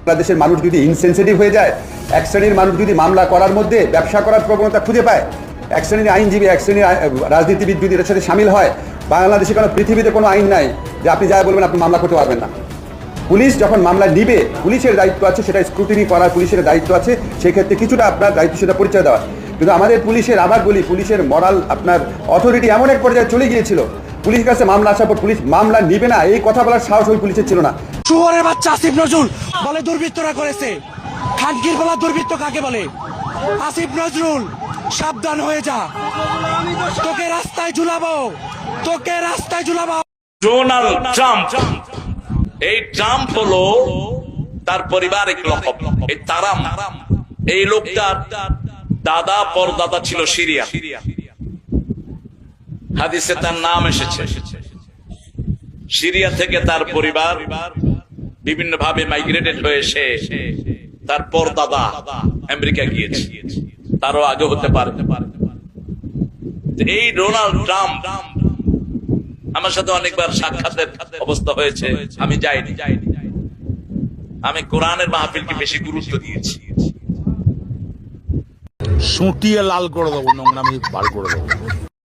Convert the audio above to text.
বাংলাদেশের মানুষ যদি ইনসেনসিটিভ হয়ে যায়, এক শ্রেণীর মানুষ যদি মামলা করার মধ্যে ব্যবসা করার প্রবণতা খুঁজে পায়, এক শ্রেণীর আইনজীবী, এক শ্রেণীর রাজনীতিবিদ যদি এর সাথে সামিল হয়, বাংলাদেশে কোনো পৃথিবীতে কোনো আইন নাই যে আপনি যা বলবেন আপনি মামলা করতে পারবেন না। পুলিশ যখন মামলা নিবে, পুলিশের দায়িত্ব আছে সেটা স্ক্রুটিনি করার, পুলিশের দায়িত্ব আছে সেক্ষেত্রে কিছুটা আপনার দায়িত্ব সেটা পরিচয় দেওয়া। কিন্তু আমাদের পুলিশের, আবার বলি, পুলিশের মরাল আপনার অথরিটি এমন এক পর্যায়ে চলে গিয়েছিল, পুলিশের কাছে মামলা আসার পর পুলিশ মামলা নিবে না এই কথা বলার সাহস ওই পুলিশের ছিল না। শুয়োরের বাচ্চা আসিফ নজরুল বলে দুর্বৃত্তরা করেছে। খানকির বলা দুর্বৃত্ত কাকে বলে? আসিফ নজরুল সাবধান হয়ে যা, তোকে রাস্তায় ঝুলাবো, তোকে রাস্তায় ঝুলাবো। ডোনাল্ড ট্রাম্প, এই ট্রাম্প হলো তার পারিবারিক লকব, এই তারাম। এই লোকটার দাদা পরদাদা ছিল সিরিয়া, হাদিসে তার নাম এসেছে। সিরিয়া থেকে তার পরিবার বিভিন্ন ভাবে মাইগ্রেটেড হয়ে এসে তার পরদাদা আমেরিকা গিয়েছে, তারও আগে হতে পারে। এই ডোনাল্ড ট্রাম্প আমার সাথে অনেকবার সাক্ষাতের অবস্থা হয়েছে, আমি যাইনি। আমি কোরআনের মাহফিলকে বেশি গুরুত্ব দিয়েছি। সুটিয়ে লাল করে দেবো, নোংরামি বার করে দেবো।